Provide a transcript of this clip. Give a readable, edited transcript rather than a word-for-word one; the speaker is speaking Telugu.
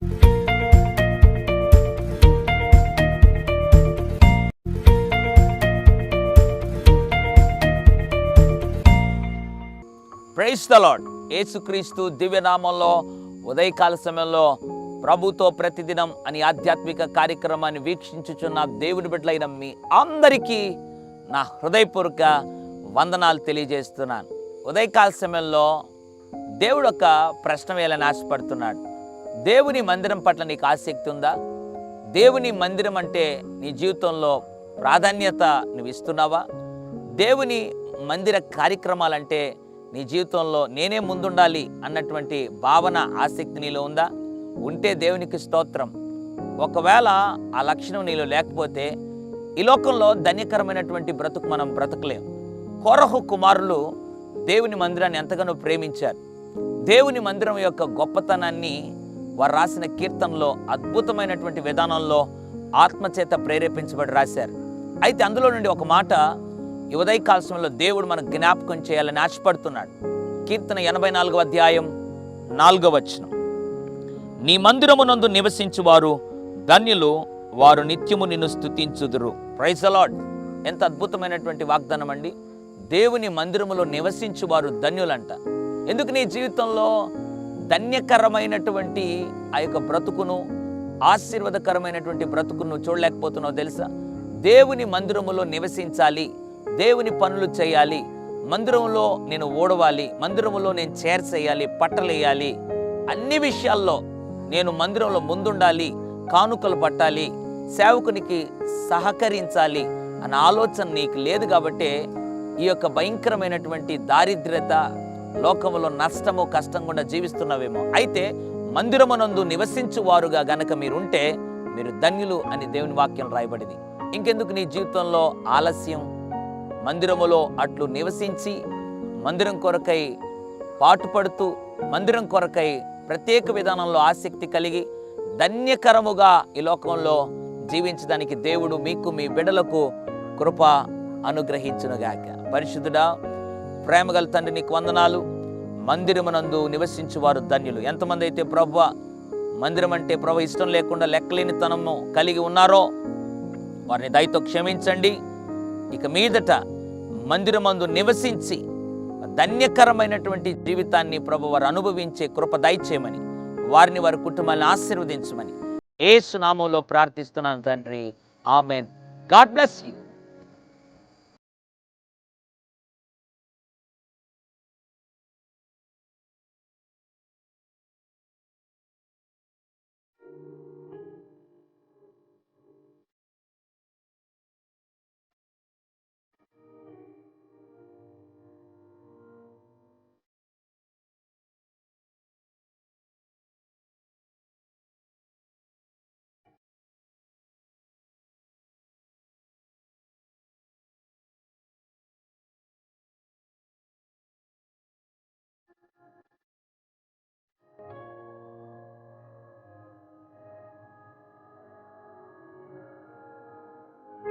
Praise the lord. యేసుక్రీస్తు దివ్యనామంలో ఉదయకాల సమయంలో ప్రభుతో ప్రతిదినం అని ఆధ్యాత్మిక కార్యక్రమాన్ని వీక్షించుచున్న దేవుని బిడ్డలైన మీ అందరికీ నా హృదయపూర్వక వందనాలు తెలియజేస్తున్నాను. ఉదయకాల సమయంలో దేవుడు ఒక ప్రశ్న వేయాలని ఆశపడుతున్నాడు. దేవుని మందిరం పట్ల నీకు ఆసక్తి ఉందా? దేవుని మందిరం అంటే నీ జీవితంలో ప్రాధాన్యత నువ్వు ఇస్తున్నావా? దేవుని మందిర కార్యక్రమాలంటే నీ జీవితంలో నేనే ముందుండాలి అన్నటువంటి భావన, ఆసక్తి నీలో ఉందా? ఉంటే దేవునికి స్తోత్రం. ఒకవేళ ఆ లక్షణం నీలో లేకపోతే ఈ లోకంలో ధన్యకరమైనటువంటి బ్రతుకు మనం బ్రతకలేం. కోరహు కుమారులు దేవుని మందిరాన్ని ఎంతగానో ప్రేమించారు. దేవుని మందిరం యొక్క గొప్పతనాన్ని వారు రాసిన కీర్తనలో అద్భుతమైనటువంటి విధానంలో ఆత్మచేత ప్రేరేపించబడి రాశారు. అయితే అందులో నుండి ఒక మాట ఈ ఉదయకాల సమయంలో దేవుడు మనకు జ్ఞాపకం చేయాలని ఆశపడుతున్నాడు. కీర్తన 84వ అధ్యాయం 4వ వచనం, నీ మందిరమునందు నివసించువారు ధన్యులు, వారు నిత్యము నిన్ను స్తుతించుదురు. Praise the lord. ఎంత అద్భుతమైనటువంటి వాగ్దానం అండి. దేవుని మందిరములో నివసించువారు ధన్యులంట. ఎందుకు నీ జీవితంలో ధన్యకరమైనటువంటి ఆ యొక్క బ్రతుకును, ఆశీర్వాదకరమైనటువంటి బ్రతుకును చూడలేకపోతున్నావు తెలుసా? దేవుని మందిరములో నివసించాలి, దేవుని పనులు చేయాలి, మందిరంలో నేను ఓడవాలి, మందిరంలో నేను చేర్చేయాలి, పట్టలేయాలి, అన్ని విషయాల్లో నేను మందిరంలో ముందుండాలి, కానుకలు పట్టాలి, సేవకునికి సహకరించాలి అన్న ఆలోచన నీకు లేదు. కాబట్టి ఈ యొక్క భయంకరమైనటువంటి దారిద్ర్యత, లోకములో నష్టము, కష్టం కూడా జీవిస్తున్నావేమో. అయితే మందిరమునందు నివసించువారుగా గనక మీరుంటే మీరు ధన్యులు అని దేవుని వాక్యం రాయబడింది. ఇంకెందుకు నీ జీవితంలో ఆలస్యం? మందిరములో అట్లు నివసించి మందిరం కొరకై పాటుపడుతూ, మందిరం కొరకై ప్రత్యేక విధానంలో ఆసక్తి కలిగి ధన్యకరముగా ఈ లోకంలో జీవించడానికి దేవుడు మీకు, మీ బిడ్డలకు కృప అనుగ్రహించునుగాక. పరిశుద్ధుడా, ప్రేమగల తండ్రి, నీకు వందనాలు. మందిరమునందు నివసించువారు ధన్యులు. ఎంతమంది అయితే ప్రభువా మందిరం అంటే ప్రభు ఇష్టం లేకుండా లెక్కలేని తనము కలిగి ఉన్నారో వారిని దయతో క్షమించండి. ఇక మీదట మందిరమందు నివసించి ధన్యకరమైనటువంటి జీవితాన్ని ప్రభు వారు అనుభవించే కృప దయచేయమని, వారిని, వారి కుటుంబాన్ని ఆశీర్వదించమని యేసు నామములో ప్రార్థిస్తున్నాను తండ్రి. ఆమేన్. God bless you.